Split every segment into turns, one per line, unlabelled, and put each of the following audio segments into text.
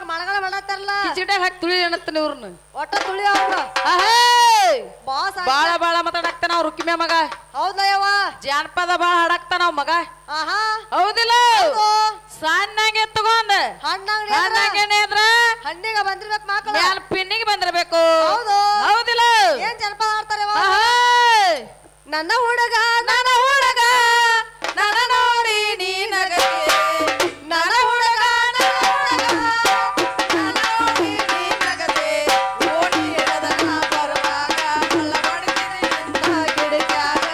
ಮಣಗಳ ಮಾಡತ್ತಾರಲ್ಲ
ಕಿಚಿಟಾಗ ಹಾಕಿ ತುಳಿ ಅನ್ನತ್ತಾನ ಇವ್ರನ್ನ
ಒಟ್ಟ ತುಳಿ ಅವ್ರ ಬಾಸ್
ಬಾಳ ಬಾಳ ಮಾತಾಡಕ್ತಾನ ಅವ್ರ ರುಕ್ಕಿಮೆ ಮಗ
ಹೌದಯ್ಯವ
ಜಾನಪದ ಬಾಳ ಹಾಡಾಕ್ತಾನ ಅವ್ ಮಗ
ಆಹಾ
ಹೌದಿಲ್ಲ ಸಣ್ಣಗೆ ತಗೊಂಡ ಹಣ್ಣಾಗೇನೇದ್ರ
ಹಣ್ಣಿಗೆ ಬಂದಿರ್ಬೇಕು ಮಕ್ಕಳು
ಮ್ಯಾಲ ಪಿನ್ನಿಗೆ ಬಂದಿರ್ಬೇಕು
ಹೌದು
ಹೌದಿಲ್ಲ
ಏನ್ ಜನಪದ ಆಡ್ತಾರೆ
ನನ್ನ ಹುಡುಗ ನನ್ನ ಹುಡುಗ ನನ್ನ ನೋಡಿ ನೀ ನಗದೆ ನನ್ನ ಹುಡುಗ ನನ್ನ ನೋಡಿ ನೀ ನಗದೆ ಓಡಿ ಎಡದನ ಬರುವಾಗ ಕಳ್ಳ ಹೊಡೆದಿದೆ ನಿಂತ ಗಿಡಕ್ಯಾಗ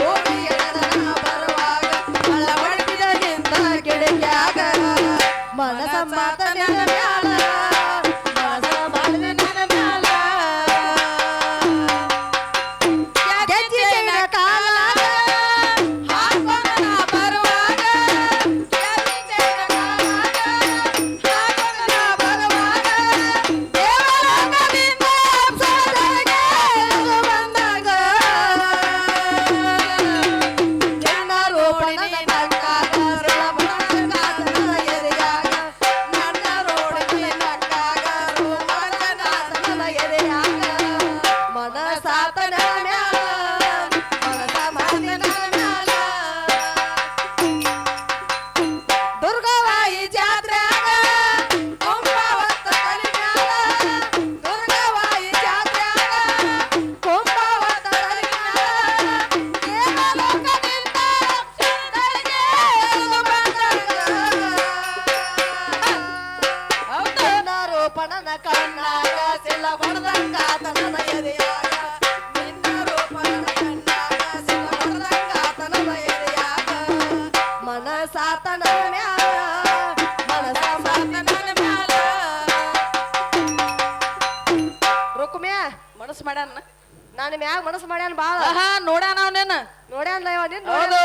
ಓಡಿ ಎಡದನ ಬರುವಾಗ ಕಳ್ಳ ಹೊಡೆದಿದೆ ನಿಂತ ಗಿಡಕ್ಯಾಗ ಮನಸ ಮಾತನೆ ಮ್ಯಾಲ ಮನಸ ಮಾತನೆ ಮ್ಯಾಲ ಗೆಜ್ಜೆನ ಕಾಲಾಗ ಹಾಕೊಂಡ ಬರುವಾಗ ಗೆಜ್ಜೆನ ಕಾಲಾಗ ಹಾಕೊಂಡ ಬರುವಾಗ ದೇವಲೋಕದಿಂದ ಅಪ್ಸರೆಗೆ ಬಂದಾಗ ಜನರು ಪಣನೆ ನಕ್ಕಾಗ ಸುಲಭನಾಥನ ಎದೆಯಾಗ ನನ್ನ ರೋಡಿಗೆ ನಕ್ಕಾಗ ಸುಲಭನಾಥನ ಎದೆಯಾಗ ಮನಸಾತನ ಮ್ಯಾಲ ಮನಸ ಮಾತನ ಮ್ಯಾಲ ದುರ್ಗವಾಯಿ ಜಾತ್ರ್ಯಾಗ ಕೊಂಬಾವತ್ತ ತಲೆ ಮ್ಯಾಲ ದುರ್ಗವಾಯಿ ಜಾತ್ರ್ಯಾಗ ಕೊಂಬಾವತ್ತ ತಲೆ ಮ್ಯಾಲ ದೇವಲೋಕದಿಂದ ಅಪ್ಸರೆಗೆ ಬಂದಾಗ ನಿನ್ನ ರೂಪಣನ ಕಣ್ಣಾಗ ಸಿಲ್ಲ ಹೊಡೆದಂಗಾತನನ ಎದೆಯಾಗ ನಿನ್ನ ರೂಪಣನ ಕಣ್ಣಾಗ ಸಿಲ್ಲ ಹೊಡೆದಂಗಾತನನ ಎದೆಯಾಗ ಮನಸಾತನ ಮ್ಯಾಲ ಮನಸ ಮಾತನ ಮ್ಯಾಲ
ರುಕ್ಮ್ಯಾ
ಮನಸ್ಸು ಮಾಡ್ಯಾನ
ನಾನು ಮ್ಯಾಗ ಮನಸ್ಸು ಮಾಡ್ಯಾನ ಬಾಳ
ಆಹಾ ನೋಡ್ಯಾನ ಅವನೇನ
ನೋಡ್ಯಾನ ಇವ ನಿನ್
ಹೌದು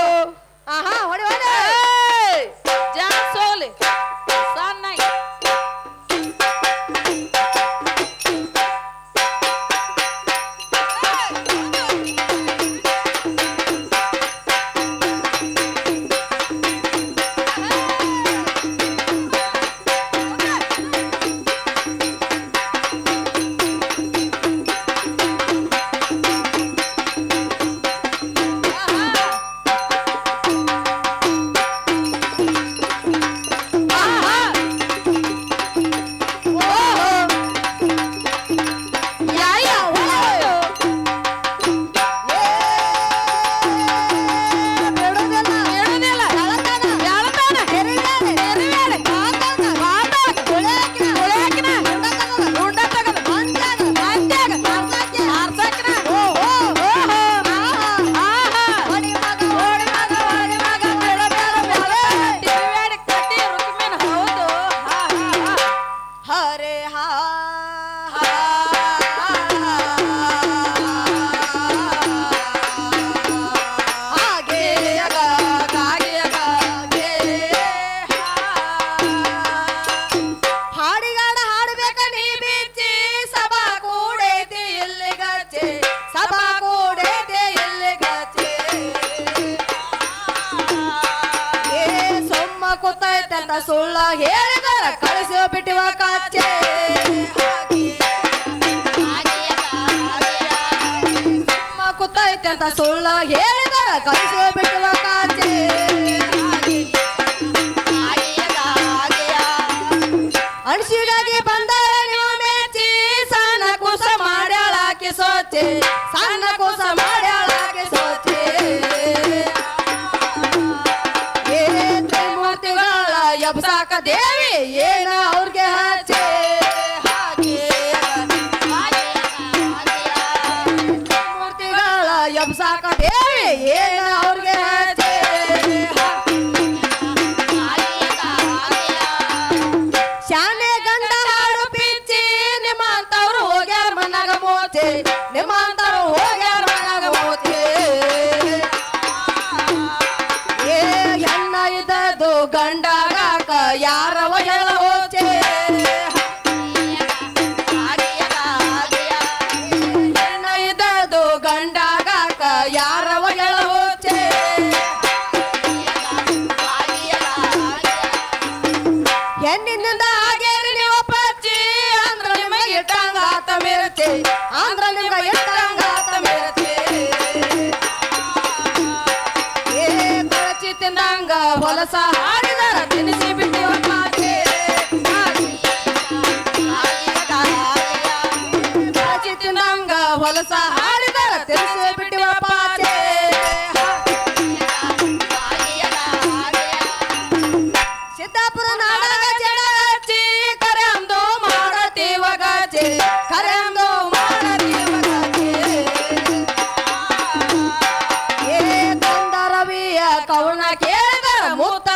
ಆಹಾ ಹೊಡಿ ಹೊಡಿ
ಜಾನ್ ಸೋಲಿ ಸಣ್ಣಾಗಿ
ಹರೆ ಹಾ ಹಾಡಿಗಾಡ ಹಾಡಬೇಕ ನೀ ಬಿಚ್ಚಿ ಸಭಾ ಕೂಡೈತಿ ಇಲ್ಲಿ ಗಚ್ಚೆ ಸಭಾ ಕೂಡೈತಿ ಇಲ್ಲಿ ಗಚ್ಚೆ ಏ ಸೊಮ್ಮ ಕೂತೈತಂತ ಸುಳ್ಳ ಹೇಳಿದರ ಕಳಿಸಿ ಬಿಟ್ಟಿವ ಕಾಚೆ ಸೊಮ್ಮ ಕೂತೈತಂತ ಸುಳ್ಳ ಹೇಳಿದರ ಕಳಿಸಿ ಬಿಟ್ಟಿವ ಕಾಚೆ ಅಣಸಿಗಾಗಿ ಬಂದರ ನೀವು ಮೆಚ್ಚಿ ಸಣ್ಣ ಕೂಸ ಮಾಡ್ಯಾಳಾಕಿ ಸೋಚೆ ಸಣ್ಣ ಕೂಸ ಮಾಡ್ಯಾಳಾಕಿ ಸೋಚೆ ಏ ತ್ರಿಮೂರ್ತಿಗಳ ಎಬ್ಸಾಕ ದೇವಿ ಏನ ಅವ್ರಿಗೆ ಹಚ್ಚೆ ತ್ರಿಮೂರ್ತಿಗಳ ಎಬ್ಸಾಕ ದೇವಿ ಏನ ಅವ್ರಿಗೆ ಹಚ್ಚೆ ಶಾನೆ ಗಂಡ ಹಾಡು ಪಿಚ್ಚಿ ನಿಮ್ಮಂತವ್ರು ಹೋಗ್ಯಾರ ಮನಾಗ ಮೋತೆ ನಿಮ್ಮಂತವ್ರು ಹೋಗ್ಯಾರ ಮನಾಗ ಮೋತೆ ಏ ಹೆಣ್ಣ ಇದ್ದದ್ದು ಗಂಡಾಗಾಕ ಯಾರವ ಹೇಳ ಹೋಚೆ ಹೆಣ್ಣ ಇದ್ದದ್ದು ಗಂಡಾಗಾಕ ಯಾರವ ಹೇಳ ಹೋಚೆ ಹೆಣ್ಣಿನಿಂದ ಆಗೇರಿ ನೀವು
ಹೊಲಸ ಹಾಡಿದರ ತಿನಿಸಿ ಬಿಟ್ಟಿವಪ್ಪ ಚಿತ್ತಿನಂಗ ಹೊಲಸ ಹಾಡಿದರ ತಿನಿಸಿ ಬಿಟ್ಟಿವಪ್ಪ ಸಿದ್ದಾಪುರ ನಾಡಗ ಜಡ ಹಚ್ಚಿ ಕರೆಂದು ಮಾಡತೀವ ಗಜೆ ಕರೆಂದು ಮಾಡತೀವ ಗಜೆ ಏ ತಂದ ರವಿಯ ಕವನ ಕೇಳಿದರ ಮುತ್ತ